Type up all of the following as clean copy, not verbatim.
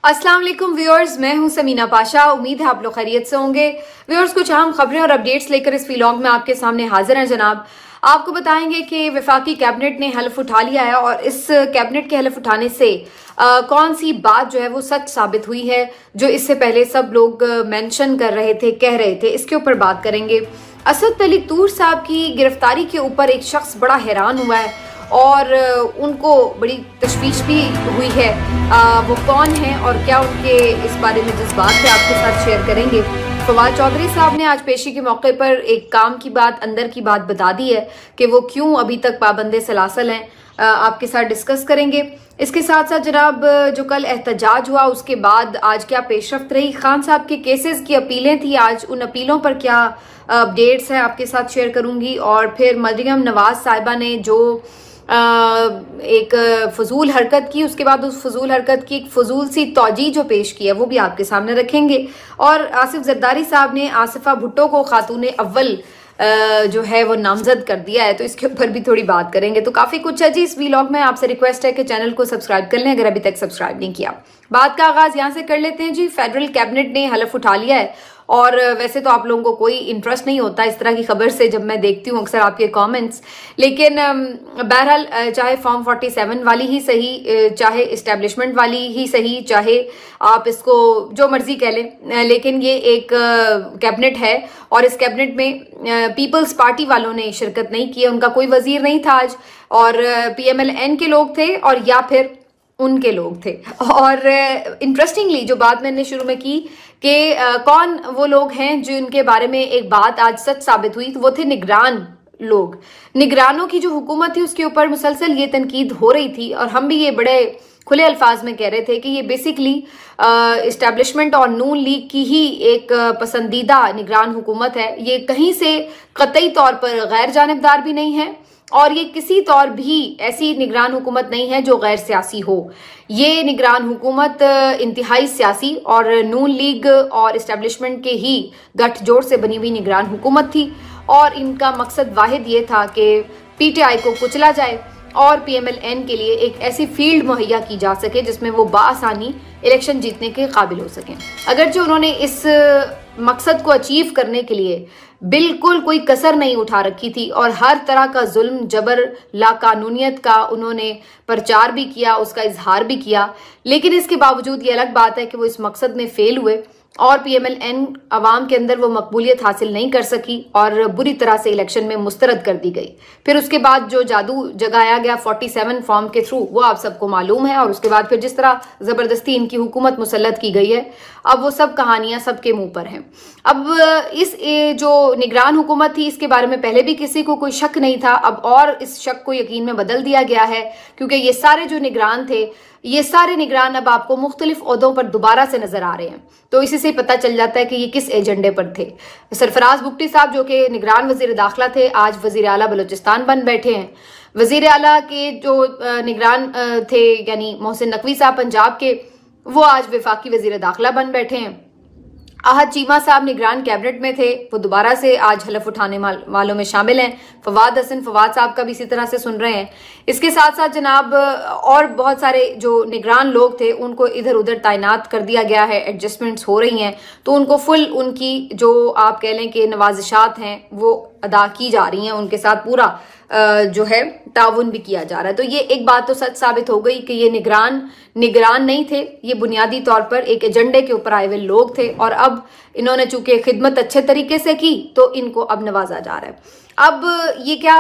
अस्सलाम वालेकुम व्यूअर्स, मैं हूं समीना पाशा। उम्मीद है आप लोग खैरियत से होंगे। व्यूअर्स, कुछ अहम खबरें और अपडेट्स लेकर इस व्लॉग में आपके सामने हाजिर हैं जनाब। आपको बताएंगे कि वफाकी कैबिनेट ने हल्फ उठा लिया है और इस कैबिनेट के हल्फ उठाने से कौन सी बात जो है वो सच साबित हुई है, जो इससे पहले सब लोग मेंशन कर रहे थे, कह रहे थे। इसके ऊपर बात करेंगे। असद अली तूर साहब की गिरफ्तारी के ऊपर एक शख्स बड़ा हैरान हुआ है और उनको बड़ी तशवीश भी हुई है। वो कौन है और क्या उनके इस बारे में जज्बात है, आपके साथ शेयर करेंगे। फवाद चौधरी साहब ने आज पेशी के मौके पर एक काम की बात, अंदर की बात बता दी है कि वो क्यों अभी तक पाबंदे सलासल हैं। आपके साथ डिस्कस करेंगे। इसके साथ साथ जनाब, जो कल एहतजाज हुआ उसके बाद आज क्या पेशरफ्त रही, खान साहब के केसेस की अपीलें थी, आज उन अपीलों पर क्या अपडेट्स हैं आपके साथ शेयर करूंगी। और फिर मरियम नवाज साहिबा ने जो एक फजूल हरकत की, उसके बाद उस फजूल हरकत की एक फजूल सी तौजी जो पेश की है वो भी आपके सामने रखेंगे। और आसिफ जरदारी साहब ने आसिफा भुट्टो को खातून अव्वल जो है वो नामजद कर दिया है, तो इसके ऊपर भी थोड़ी बात करेंगे। तो काफी कुछ है जी इस व्लॉग में। आपसे रिक्वेस्ट है कि चैनल को सब्सक्राइब कर लें अगर अभी तक सब्सक्राइब नहीं किया। बात का आगाज यहाँ से कर लेते हैं जी। फेडरल कैबिनेट ने हलफ उठा लिया है और वैसे तो आप लोगों को कोई इंटरेस्ट नहीं होता इस तरह की खबर से, जब मैं देखती हूँ अक्सर आपके कमेंट्स, लेकिन बहरहाल चाहे फॉर्म 47 वाली ही सही, चाहे इस्टेब्लिशमेंट वाली ही सही, चाहे आप इसको जो मर्जी कह लें, लेकिन ये एक कैबिनेट है और इस कैबिनेट में पीपल्स पार्टी वालों ने शिरकत नहीं की है। उनका कोई वजीर नहीं था आज, और PMLN के लोग थे और या फिर उनके लोग थे। और इंटरेस्टिंगली जो बात मैंने शुरू में की कि कौन वो लोग हैं जिनके बारे में एक बात आज सच साबित हुई, तो वो थे निगरान लोग। निगरानों की जो हुकूमत थी उसके ऊपर मुसलसल ये तनकीद हो रही थी और हम भी ये बड़े खुले अल्फाज में कह रहे थे कि ये बेसिकली इस्टेब्लिशमेंट और नून लीग की ही एक पसंदीदा निगरान हुकूमत है। ये कहीं से कतई तौर पर गैर जानिबदार भी नहीं है और ये किसी तौर भी ऐसी निगरान हुकूमत नहीं है जो गैर सियासी हो। ये निगरान हुकूमत इंतहाई सियासी और नून लीग और इस्टेब्लिशमेंट के ही गठजोड़ से बनी हुई निगरान हुकूमत थी और इनका मकसद वाहिद ये था कि PTI को कुचला जाए और PMLN के लिए एक ऐसी फील्ड मुहैया की जा सके जिसमें वो बाआसानी इलेक्शन जीतने के काबिल हो सकें। अगर जो उन्होंने इस मकसद को अचीव करने के लिए बिल्कुल कोई कसर नहीं उठा रखी थी और हर तरह का जुल्म, जबर, लाकानूनियत का उन्होंने प्रचार भी किया, उसका इजहार भी किया, लेकिन इसके बावजूद ये अलग बात है कि वो इस मकसद में फेल हुए और PMLN अवाम के अंदर वो मकबूलियत हासिल नहीं कर सकी और बुरी तरह से इलेक्शन में मुस्तरद कर दी गई। फिर उसके बाद जो जादू जगाया गया 47 फॉर्म के थ्रू वो आप सबको मालूम है, और उसके बाद फिर जिस तरह जबरदस्ती इनकी हुकूमत मुसल्लत की गई है, अब वो सब कहानियां सबके मुंह पर हैं। अब इस जो निगरान हुकूमत थी इसके बारे में पहले भी किसी को कोई शक नहीं था, अब और इस शक को यकीन में बदल दिया गया है, क्योंकि ये सारे जो निगरान थे, ये सारे निगरान अब आपको मुख्तलिफ ओहदों पर दोबारा से नजर आ रहे हैं। तो इसी से पता चल जाता है कि ये किस एजेंडे पर थे। सरफराज बुगटी साहब जो कि निगरान वजीर दाखिला थे, आज वजीर आला बलूचिस्तान बन बैठे हैं। वजीर आला के जो निगरान थे यानी मोहसिन नकवी साहब पंजाब के, वो आज वफाकी वजीर दाखिला बन बैठे हैं। आहद चीमा साहब निगरान कैबिनेट में थे, वो दोबारा से आज हलफ उठाने वालों में शामिल हैं। फवाद साहब का भी इसी तरह से सुन रहे हैं। इसके साथ साथ जनाब और बहुत सारे जो निगरान लोग थे उनको इधर उधर तैनात कर दिया गया है, एडजस्टमेंट्स हो रही हैं, तो उनको फुल उनकी जो आप कह लें कि नवाजिशात हैं वो अदा की जा रही हैं, उनके साथ पूरा जो है ताउन भी किया जा रहा है। तो ये एक बात तो सच साबित हो गई कि ये निगरान नहीं थे, ये बुनियादी तौर पर एक एजेंडे के ऊपर आए हुए लोग थे और अब इन्होंने चूंकि खिदमत अच्छे तरीके से की तो इनको अब नवाजा जा रहा है। अब ये क्या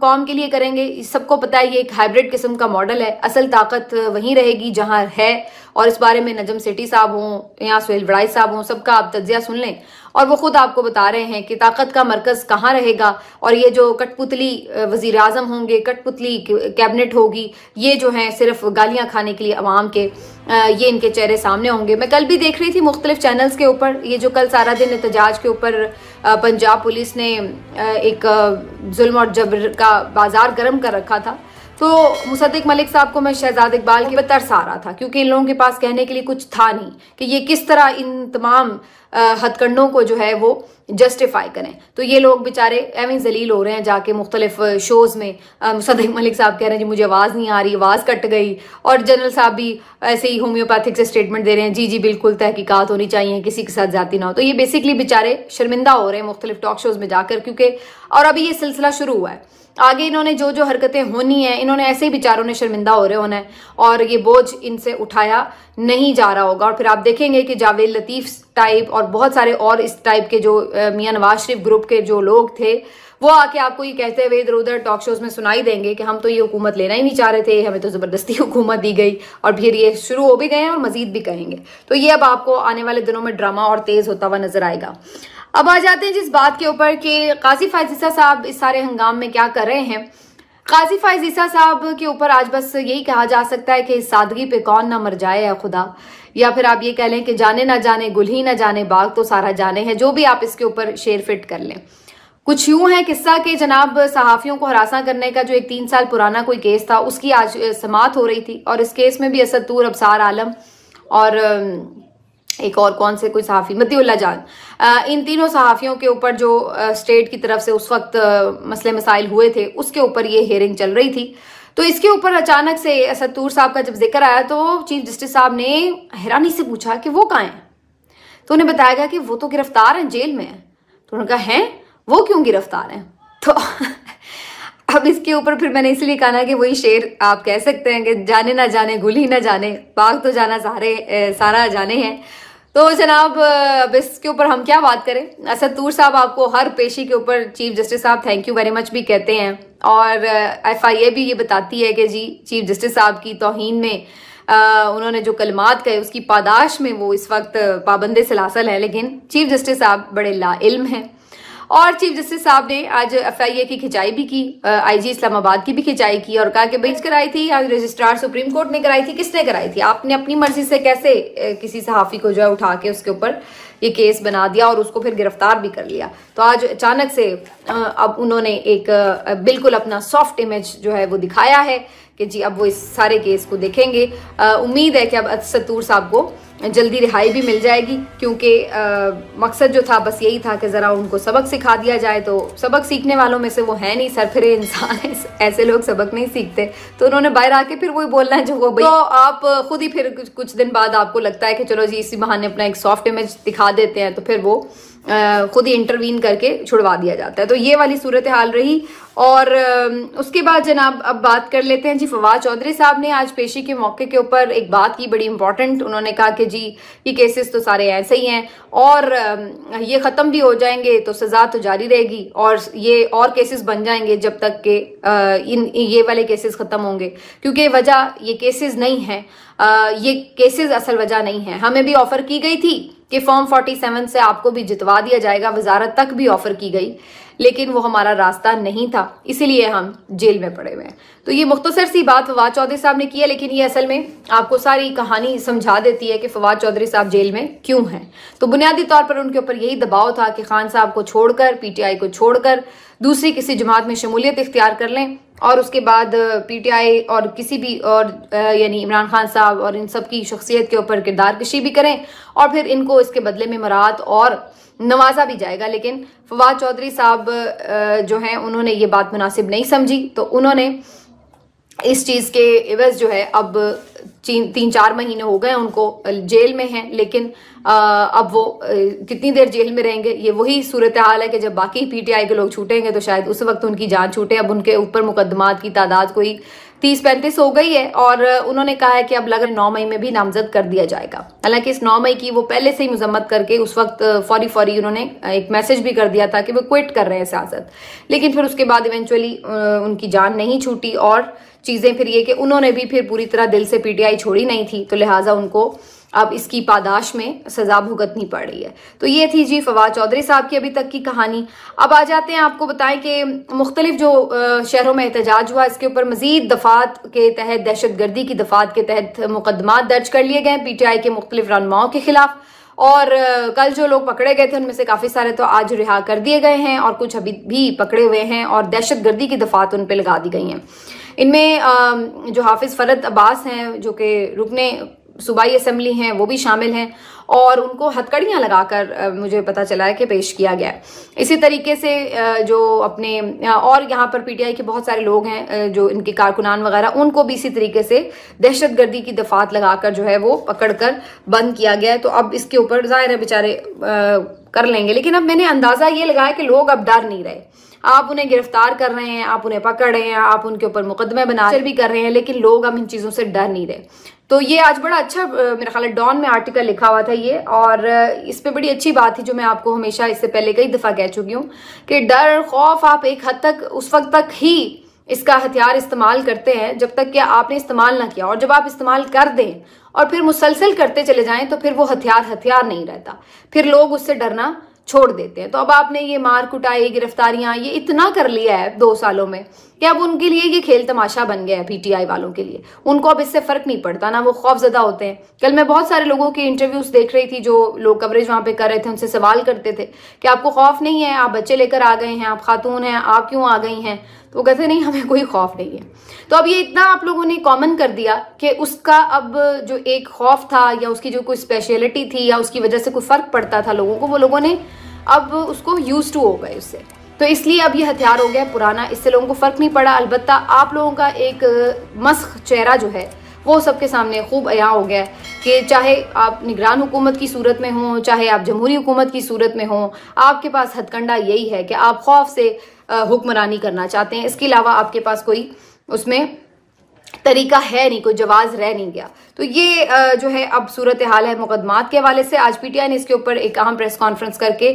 कौम के लिए करेंगे, सबको पता है ये एक हाइब्रिड किस्म का मॉडल है। असल ताकत वहीं रहेगी जहां है, और इस बारे में नजम सेठी साहब हों या सुहेल वड़ाई साहब हों, सबका आप तज्जिया सुन लें और वो खुद आपको बता रहे हैं कि ताकत का मरकज कहाँ रहेगा। और ये जो कठपुतली वजीर आजम होंगे, कठपुतली कैबिनेट होगी, ये जो है सिर्फ गालियां खाने के लिए अवाम के, ये इनके चेहरे सामने होंगे। मैं कल भी देख रही थी मुख्तलिफ चैनल्स के ऊपर, ये जो कल सारा दिन एहतजाज के ऊपर पंजाब पुलिस ने एक जुल्म और जबर का बाजार गर्म कर रखा था, तो मुसद्दिक मलिक साहब को मैं शहजाद इकबाल के तरस आ रहा था, क्योंकि इन लोगों के पास कहने के लिए कुछ था नहीं कि ये किस तरह इन तमाम हथकंडों को जो है वो जस्टिफाई करें। तो ये लोग बेचारे एवं जलील हो रहे हैं जाके मुख्तलिफ शोज में। मुसद्दिक मलिक साहब कह रहे हैं जी मुझे आवाज़ नहीं आ रही, आवाज़ कट गई, और जनरल साहब भी ऐसे ही होम्योपैथिक से स्टेटमेंट दे रहे हैं जी जी बिल्कुल तहकीकात होनी चाहिए, किसी के साथ ज्यादती ना हो। तो ये बेसिकली बेचारे शर्मिंदा हो रहे हैं मुख्तलिफ टॉक शोज में जाकर, क्योंकि और अभी ये सिलसिला शुरू हुआ है। आगे इन्होंने जो जो हरकतें होनी है, इन्होंने ऐसे ही बेचारों ने शर्मिंदा हो रहे होना है और ये बोझ इनसे उठाया नहीं जा रहा होगा। और फिर आप देखेंगे कि जावेद लतीफ टाइप और बहुत सारे और इस टाइप के जो मियां नवाज शरीफ ग्रुप के जो लोग थे, वो आके आपको ये कहते हुए इधर उधर टॉक शोज में सुनाई देंगे कि हम तो ये हुकूमत लेना ही नहीं चाह रहे थे, हमें तो जबरदस्ती हुकूमत दी गई, और फिर ये शुरू हो भी गए हैं और मजीद भी कहेंगे। तो ये अब आपको आने वाले दिनों में ड्रामा और तेज होता हुआ नजर आएगा। अब आ जाते हैं जिस बात के ऊपर कि काजी फायज ईसा साहब इस सारे हंगाम में क्या कर रहे हैं। काजी फायज ईसा साहब के ऊपर आज बस यही कहा जा सकता है कि इस सादगी पे कौन ना मर जाए या खुदा, या फिर आप ये कह लें कि जाने ना जाने गुल ही ना जाने बाग तो सारा जाने है, जो भी आप इसके ऊपर शेर फिट कर लें। कुछ यूं है किस्सा के जनाब सहाफियों को हरासा करने का जो एक 3 साल पुराना कोई केस था, उसकी आज समाअत हो रही थी, और इस केस में भी असद तूर, अबसार आलम और एक और कौन से कोई सहाफ़ी मतीउल्लाह जान, इन तीनों सहाफ़ियों के ऊपर जो स्टेट की तरफ से उस वक्त मसले मसाइल हुए थे, उसके ऊपर ये हियरिंग चल रही थी। तो इसके ऊपर अचानक से असद तूर साहब का जब जिक्र आया तो चीफ जस्टिस साहब ने हैरानी से पूछा कि वो कहाँ हैं। तो उन्हें बताया गया कि वो तो गिरफ्तार हैं, जेल में हैं। तो उन्होंने कहा हैं, वो क्यों गिरफ्तार हैं? तो अब इसके ऊपर फिर मैंने इसलिए कहा ना कि वही शेर आप कह सकते हैं कि जाने ना जाने गुल ही ना जाने बाग तो जाना सारा जाने हैं। तो जनाब अब इसके ऊपर हम क्या बात करें। असद तूर साहब आपको हर पेशी के ऊपर चीफ जस्टिस साहब थैंक यू वेरी मच भी कहते हैं, और FIA भी ये बताती है कि जी चीफ जस्टिस साहब की तौहीन में उन्होंने जो कलमात कहे उसकी पादाश में वो इस वक्त पाबंदे सलासल है, लेकिन चीफ जस्टिस साहब बड़े लाइल्म हैं। और चीफ जस्टिस साहब ने आज FIA की खिंचाई भी की, IG इस्लामाबाद की भी खिंचाई की, और कहा कि बेंच कराई थी आज रजिस्ट्रार सुप्रीम कोर्ट ने कराई थी, किसने कराई थी? आपने अपनी मर्जी से कैसे किसी सहाफ़ी को जो है उठा के उसके ऊपर ये केस बना दिया और उसको फिर गिरफ्तार भी कर लिया। तो आज अचानक से अब उन्होंने एक बिल्कुल अपना सॉफ्ट इमेज जो है वो दिखाया है कि जी अब वो इस सारे केस को देखेंगे। उम्मीद है कि अब असद तूर साहब को जल्दी रिहाई भी मिल जाएगी, क्योंकि मकसद जो था बस यही था कि ज़रा उनको सबक सिखा दिया जाए। तो सबक सीखने वालों में से वो है नहीं, सरफिरे इंसान है, ऐसे लोग सबक नहीं सीखते। तो उन्होंने बाहर आके फिर वही बोलना है जो वो तो आप खुद ही फिर कुछ दिन बाद आपको लगता है कि चलो जी इसी बहाने अपना एक सॉफ्ट इमेज दिखा देते हैं, तो फिर वो खुद ही इंटरवीन करके छुड़वा दिया जाता है। तो ये वाली सूरत हाल रही। और उसके बाद जनाब अब बात कर लेते हैं जी फवाद चौधरी साहब ने आज पेशी के मौके के ऊपर एक बात की बड़ी इंपॉर्टेंट। उन्होंने कहा कि जी ये केसेस तो सारे ऐसे ही हैं और ये ख़त्म भी हो जाएंगे तो सज़ा तो जारी रहेगी, और ये और केसेस बन जाएंगे जब तक के ये वाले केसेस ख़त्म होंगे, क्योंकि वजह ये केसेस नहीं है, ये केसेस असल वजह नहीं है। हमें भी ऑफर की गई थी कि फॉर्म 47 से आपको भी जितवा दिया जाएगा, वजारत तक भी ऑफर की गई, लेकिन वो हमारा रास्ता नहीं था, इसीलिए हम जेल में पड़े हुए हैं। तो ये मुख्तसर सी बात फवाद चौधरी साहब ने की है, लेकिन ये असल में आपको सारी कहानी समझा देती है कि फवाद चौधरी साहब जेल में क्यों हैं। तो बुनियादी तौर पर उनके ऊपर यही दबाव था कि खान साहब को छोड़कर, PTI को छोड़कर दूसरी किसी जमात में शमूलियत इख्तियार कर लें, और उसके बाद PTI और किसी भी और यानी इमरान खान साहब और इन सब की शख्सियत के ऊपर किरदार कशी भी करें, और फिर इनको इसके बदले में मरात और नवाजा भी जाएगा। लेकिन फवाद चौधरी साहब जो हैं उन्होंने ये बात मुनासिब नहीं समझी, तो उन्होंने इस चीज़ के एवज जो है अब 3-4 महीने हो गए उनको जेल में हैं, लेकिन अब वो कितनी देर जेल में रहेंगे, ये वही सूरत हाल है कि जब बाकी PTI के लोग छूटेंगे तो शायद उस वक्त उनकी जान छूटे। अब उनके ऊपर मुकदमात की तादाद कोई 30-35 हो गई है, और उन्होंने कहा है कि अब लगभग 9 मई में भी नामजद कर दिया जाएगा। हालांकि इस 9 मई की वो पहले से ही मजम्मत करके उस वक्त फौरी उन्होंने एक मैसेज भी कर दिया था कि वो क्विट कर रहे हैं सियासत, लेकिन फिर उसके बाद इवेंचुअली उनकी जान नहीं छूटी। और चीज़ें फिर ये कि उन्होंने भी फिर पूरी तरह दिल से PTI छोड़ी नहीं थी, तो लिहाजा उनको अब इसकी पादाश में सजा भुगतनी पड़ रही है। तो ये थी जी फवाद चौधरी साहब की अभी तक की कहानी। अब आ जाते हैं, आपको बताएं कि मुख्तलिफ जो शहरों में एहतजाज हुआ, इसके ऊपर मजीद दफात के तहत, दहशत गर्दी की दफात के तहत मुकदमात दर्ज कर लिए गए PTI के मुख्तलिफ रहनुमाओं के खिलाफ। और कल जो लोग पकड़े गए थे उनमें से काफ़ी सारे तो आज रिहा कर दिए गए हैं, और कुछ अभी भी पकड़े हुए हैं, और दहशत गर्दी की दफात उन पर लगा दी गई हैं। इनमें जो हाफिज फरद अब्बास हैं जो कि रुकने सूबाई असेंबली हैं वो भी शामिल हैं और उनको हथकड़ियां लगाकर मुझे पता चला है कि पेश किया गया है। इसी तरीके से जो अपने और यहाँ पर पीटीआई के बहुत सारे लोग हैं जो इनके कारकुनान वगैरह, उनको भी इसी तरीके से दहशतगर्दी की दफात लगाकर जो है वो पकड़कर बंद किया गया है। तो अब इसके ऊपर जाहिर है बेचारे कर लेंगे, लेकिन अब मैंने अंदाजा ये लगाया कि लोग अब डर नहीं रहे। आप उन्हें गिरफ्तार कर रहे हैं, आप उन्हें पकड़ रहे हैं, आप उनके ऊपर मुकदमे बना भी कर रहे हैं, लेकिन लोग अब इन चीजों से डर नहीं रहे। तो ये आज बड़ा अच्छा मेरा ख्याल है डॉन में आर्टिकल लिखा हुआ था ये, और इस पे बड़ी अच्छी बात थी जो मैं आपको हमेशा इससे पहले कई दफा कह चुकी हूँ कि डर खौफ आप एक हद तक उस वक्त तक ही इसका हथियार इस्तेमाल करते हैं जब तक कि आपने इस्तेमाल ना किया, और जब आप इस्तेमाल कर दें और फिर मुसलसल करते चले जाएं तो फिर वो हथियार नहीं रहता, फिर लोग उससे डरना छोड़ देते हैं। तो अब आपने ये मार कुटाई, गिरफ्तारियां, ये इतना कर लिया है 2 सालों में कि अब उनके लिए ये खेल तमाशा बन गया है। पीटीआई वालों के लिए उनको अब इससे फर्क नहीं पड़ता ना, वो खौफजदा होते हैं। कल मैं बहुत सारे लोगों के इंटरव्यूज देख रही थी जो लोग कवरेज वहां पे कर रहे थे, उनसे सवाल करते थे कि आपको खौफ नहीं है, आप बच्चे लेकर आ गए हैं, आप खातून हैं, आप क्यों आ गई हैं? तो वो कहते नहीं, हमें कोई खौफ नहीं है। तो अब ये इतना आप लोगों ने कॉमन कर दिया कि उसका अब जो एक खौफ था या उसकी जो कोई स्पेशलिटी थी या उसकी वजह से कोई फर्क पड़ता था लोगों को, वो लोगों ने अब उसको यूज टू हो गए उससे। तो इसलिए अब ये हथियार हो गया पुराना, इससे लोगों को फर्क नहीं पड़ा। अलबत्ता आप लोगों का एक मस्ख चेहरा जो है वो सबके सामने खूब अया हो गया कि चाहे आप निगरान हुकूमत की सूरत में हों, चाहे आप जमहूरी हुकूमत की सूरत में हों, आपके पास हथकंडा यही है कि आप खौफ से हुक्मरानी करना चाहते हैं। इसके अलावा आपके पास कोई उसमें तरीका है नहीं, कोई जवाज रह नहीं गया। तो ये जो है अब सूरत हाल है मुकदमात के हवाले से। आज पीटीआई ने इसके ऊपर एक अहम प्रेस कॉन्फ्रेंस करके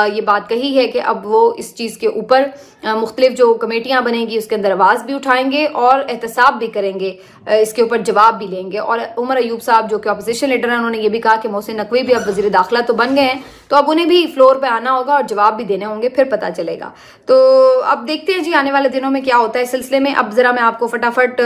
ये बात कही है कि अब वो इस चीज़ के ऊपर मुख्तलिफ जो कमेटियां बनेंगी उसके अंदर आवाज़ भी उठाएंगे और एहतसाब भी करेंगे, इसके ऊपर जवाब भी लेंगे। और उमर अयूब साहब जो कि अपोजिशन लीडर हैं, उन्होंने ये भी कहा कि मोहसिन नकवी भी अब वज़ीर दाखिला तो बन गए हैं, तो अब उन्हें भी फ्लोर पे आना होगा और जवाब भी देने होंगे, फिर पता चलेगा। तो अब देखते हैं जी आने वाले दिनों में क्या होता है इस सिलसिले में। अब जरा मैं आपको फटाफट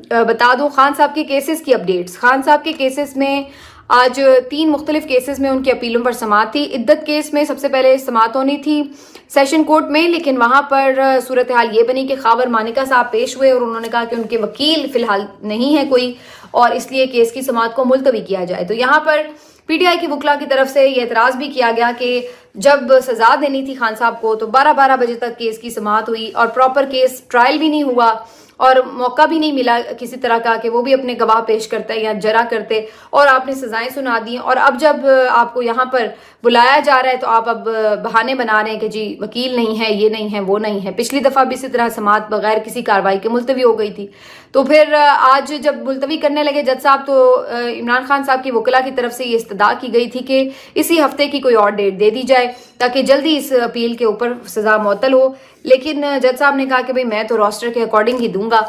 बता दूं खान साहब के केसेस की अपडेट्स। खान साहब के केसेस में आज 3 मुख्तलिफ केसेस में उनकी अपीलों पर समाअत थी। इद्दत केस में सबसे पहले समाअत होनी थी सेशन कोर्ट में, लेकिन वहां पर सूरत हाल ये बनी कि खावर मानिका साहब पेश हुए और उन्होंने कहा कि उनके वकील फिलहाल नहीं है कोई, और इसलिए केस की समाअत को मुलतवी किया जाए। तो यहाँ पर पीटीआई की वकला की तरफ से यह एतराज भी किया गया कि जब सजा देनी थी खान साहब को तो 12-12 बजे तक केस की समाअत हुई और प्रॉपर केस ट्रायल भी नहीं हुआ और मौका भी नहीं मिला किसी तरह का कि वो भी अपने गवाह पेश करते या जरा करते, और आपने सजाएं सुना दी। और अब जब आपको यहाँ पर बुलाया जा रहा है तो आप अब बहाने बना रहे हैं कि जी वकील नहीं है, ये नहीं है, वो नहीं है। पिछली दफा भी इसी तरह समाअत बगैर किसी कार्रवाई के मुलतवी हो गई थी। तो फिर आज जब मुलतवी करने लगे जज साहब तो इमरान खान साहब की वकला की तरफ से ये इस्तदा की गई थी कि इसी हफ्ते की कोई और डेट दे दी जाए ताकि जल्दी इस अपील के ऊपर सजा मुअत्तल हो। लेकिन जज साहब ने कहा कि भाई मैं तो रोस्टर के अकॉर्डिंग ही दूंगा,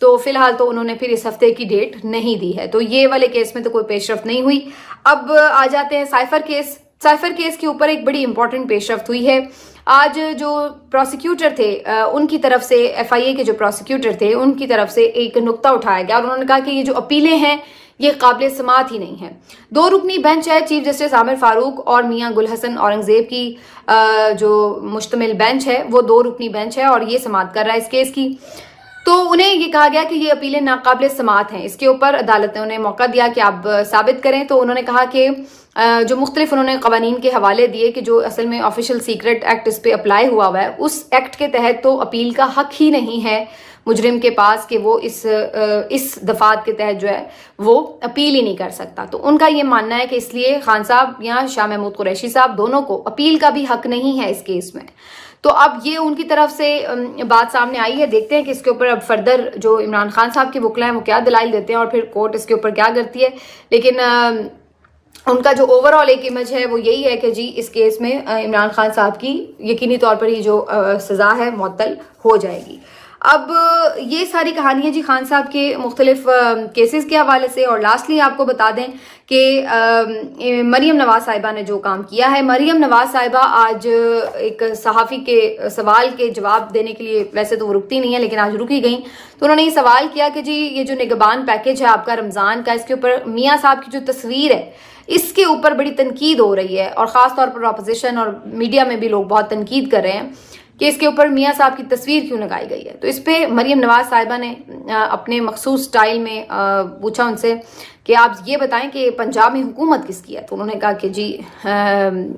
तो फिलहाल तो उन्होंने फिर इस हफ्ते की डेट नहीं दी है। तो ये वाले केस में तो कोई पेशरफ्त नहीं हुई। अब आ जाते हैं साइफर केस। साइफर केस के ऊपर एक बड़ी इंपॉर्टेंट पेशरफ्त हुई है। आज जो प्रोसिक्यूटर थे उनकी तरफ से, एफआईए के जो प्रोसिक्यूटर थे उनकी तरफ से एक नुक्ता उठाया गया और उन्होंने कहा कि ये जो अपीलें हैं ये काबिल समाअत ही नहीं है। 2 रुकनी बेंच है, चीफ जस्टिस आमिर फारूक और मियां गुल हसन औरंगजेब की जो मुश्तमिल बेंच है वो 2 रुकनी बेंच है और ये समाअत कर रहा है इस केस की। तो उन्हें ये कहा गया कि ये अपीलें नाकाबिल समाअत हैं। इसके ऊपर अदालत ने उन्हें मौका दिया कि आप साबित करें। तो उन्होंने कहा कि जो मुख्तलिफ उन्होंने कवानीन के हवाले दिए कि जो असल में ऑफिशियल सीक्रेट एक्ट इस पे अप्लाई हुआ है, उस एक्ट के तहत तो अपील का हक ही नहीं है मुजरिम के पास कि वो इस दफात के तहत जो है वो अपील ही नहीं कर सकता। तो उनका ये मानना है कि इसलिए खान साहब या शाह महमूद कुरैशी साहब दोनों को अपील का भी हक नहीं है इस केस में। तो अब ये उनकी तरफ से बात सामने आई है। देखते हैं कि इसके ऊपर अब फर्दर जो इमरान खान साहब के वकला हैं वो क्या दलाइल देते हैं और फिर कोर्ट इसके ऊपर क्या करती है। लेकिन उनका जो ओवरऑल एक इमेज है वो यही है कि जी इस केस में इमरान खान साहब की यकीनी तौर पर ही जो सजा है मुअत्तल हो जाएगी। अब ये सारी कहानियां जी खान साहब के मुख्तलिफ केसेस के हवाले से। और लास्टली आपको बता दें कि मरियम नवाज साहिबा ने जो काम किया है, मरियम नवाज साहिबा आज एक सहाफ़ी के सवाल के जवाब देने के लिए, वैसे तो वो रुकती नहीं है लेकिन आज रुकी गई, तो उन्होंने ये सवाल किया कि जी ये जो निगहबान पैकेज है आपका रमज़ान का, इसके ऊपर मियाँ साहब की जो तस्वीर है इसके ऊपर बड़ी तनकीद हो रही है और ख़ास तौर पर अपोजिशन और मीडिया में भी लोग बहुत तनकीद कर रहे हैं कि इसके ऊपर मियाँ साहब की तस्वीर क्यों लगाई गई है। तो इस पे मरियम नवाज साहिबा ने अपने मखसूस स्टाइल में पूछा उनसे कि आप ये बताएं कि पंजाब में हुकूमत किसकी है। तो उन्होंने कहा कि जी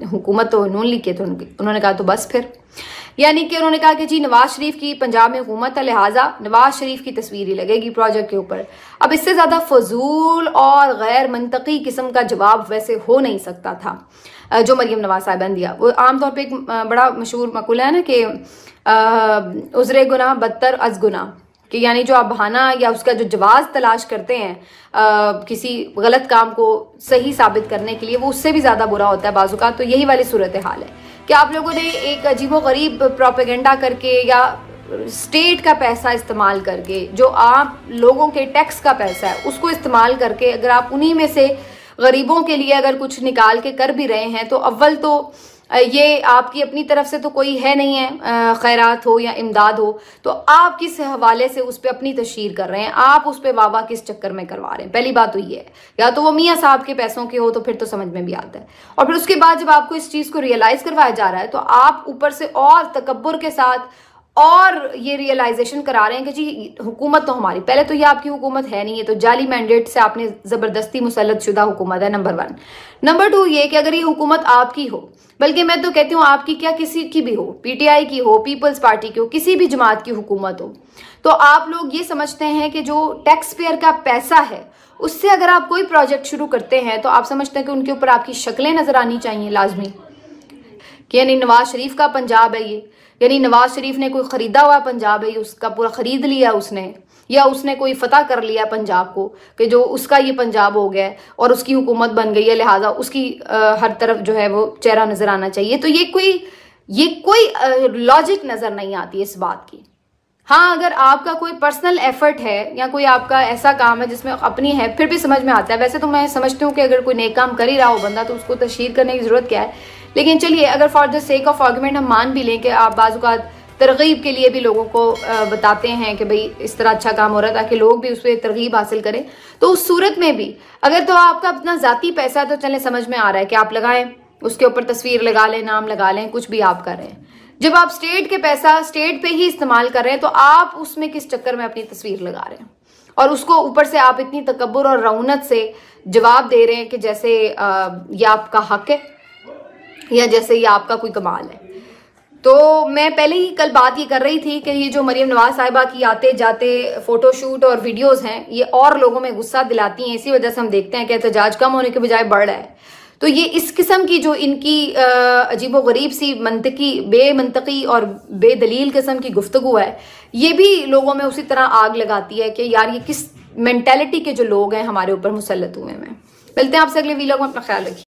हुकूमत तो नून लीग की है। तो उन्होंने कहा तो बस फिर, यानी कि उन्होंने कहा कि जी नवाज शरीफ की पंजाब में हुकूमत है, लिहाजा नवाज शरीफ की तस्वीर ही लगेगी प्रोजेक्ट के ऊपर। अब इससे ज्यादा फजूल और गैर मंतकी किस्म का जवाब वैसे हो नहीं सकता था जो मरियम नवाज साहिबा ने दिया। वो आमतौर पर एक बड़ा मशहूर मकूला है ना कि उज़्रे गुनाह बदतर अज गुनाह, कि यानी जो आप बहाना या उसका जो जवाज तलाश करते हैं किसी गलत काम को सही साबित करने के लिए, वो उससे भी ज्यादा बुरा होता है बाज़ औक़ात। तो यही वाली सूरत हाल है कि आप लोगों ने एक अजीबोगरीब प्रोपेगेंडा करके या स्टेट का पैसा इस्तेमाल करके, जो आप लोगों के टैक्स का पैसा है उसको इस्तेमाल करके, अगर आप उन्हीं में से गरीबों के लिए अगर कुछ निकाल के कर भी रहे हैं, तो अव्वल तो ये आपकी अपनी तरफ से तो कोई है नहीं है, खैरात हो या इमदाद हो, तो आप किस हवाले से उस पर अपनी तशहीर कर रहे हैं, आप उस पर वाह किस चक्कर में करवा रहे हैं। पहली बात तो ये है, या तो वो मियाँ साहब के पैसों के हो तो फिर तो समझ में भी आता है, और फिर उसके बाद जब आपको इस चीज को रियलाइज करवाया जा रहा है तो आप ऊपर से और तकब्बुर के साथ और ये रियलाइजेशन करा रहे हैं कि जी हुकूमत तो हमारी, पहले तो ये आपकी हुकूमत है नहीं है, तो जाली मैंडेट से आपने जबरदस्ती मुसल्लत शुदा हुकूमत है, नंबर 1। नंबर 2 ये कि अगर ये हुकूमत आपकी हो, बल्कि मैं तो कहती हूँ आपकी क्या किसी की भी हो, पीटीआई की हो, पीपल्स पार्टी की हो, किसी भी जमात की हुकूमत हो, तो आप लोग ये समझते हैं कि जो टैक्स पेयर का पैसा है उससे अगर आप कोई प्रोजेक्ट शुरू करते हैं तो आप समझते हैं कि उनके ऊपर आपकी शक्लें नजर आनी चाहिए लाजमी, कि यानी नवाज शरीफ का पंजाब है ये, यानी नवाज शरीफ ने कोई खरीदा हुआ पंजाब है, उसका पूरा खरीद लिया उसने, या उसने कोई फतह कर लिया पंजाब को कि जो उसका ये पंजाब हो गया और उसकी हुकूमत बन गई है, लिहाजा उसकी हर तरफ जो है वो चेहरा नजर आना चाहिए। तो ये कोई लॉजिक नजर नहीं आती इस बात की। हाँ, अगर आपका कोई पर्सनल एफर्ट है या कोई आपका ऐसा काम है जिसमें अपनी है, फिर भी समझ में आता है। वैसे तो मैं समझती हूँ कि अगर कोई नेक काम कर ही रहा हो बंदा तो उसको तशहीर करने की जरूरत क्या है, लेकिन चलिए अगर for the sake of argument हम मान भी लें कि आप बाज़ औक़ात तरगीब के लिए भी लोगों को बताते हैं कि भाई इस तरह अच्छा काम हो रहा है ताकि लोग भी उस पर तरगीब हासिल करें, तो उस सूरत में भी अगर तो आपका अपना ज़ाती पैसा है तो चलें समझ में आ रहा है कि आप लगाएं, उसके ऊपर तस्वीर लगा लें, नाम लगा लें, कुछ भी आप कर रहे हैं। जब आप स्टेट के पैसा स्टेट पे ही इस्तेमाल कर रहे हैं तो आप उसमें किस चक्कर में अपनी तस्वीर लगा रहे हैं, और उसको ऊपर से आप इतनी तकब्बुर और रऊनत से जवाब दे रहे हैं कि जैसे ये आपका हक है या जैसे ये आपका कोई कमाल है। तो मैं पहले ही कल बात ये कर रही थी कि ये जो मरियम नवाज साहिबा की आते जाते फोटोशूट और वीडियोस हैं ये और लोगों में गुस्सा दिलाती हैं, इसी वजह से हम देखते हैं कि एहतजाज कम होने के बजाय बढ़ रहा है। तो ये इस किस्म की जो इनकी अजीबोगरीब सी बेमंतकी और बेदलील किस्म की गुफ्तगू है, ये भी लोगों में उसी तरह आग लगाती है कि यार ये किस मेंटेलिटी के जो लोग हैं हमारे ऊपर मुसल्लत हुए हैं। मिलते हैं आपसे अगले वीलॉग में, अपना ख्याल रखिए।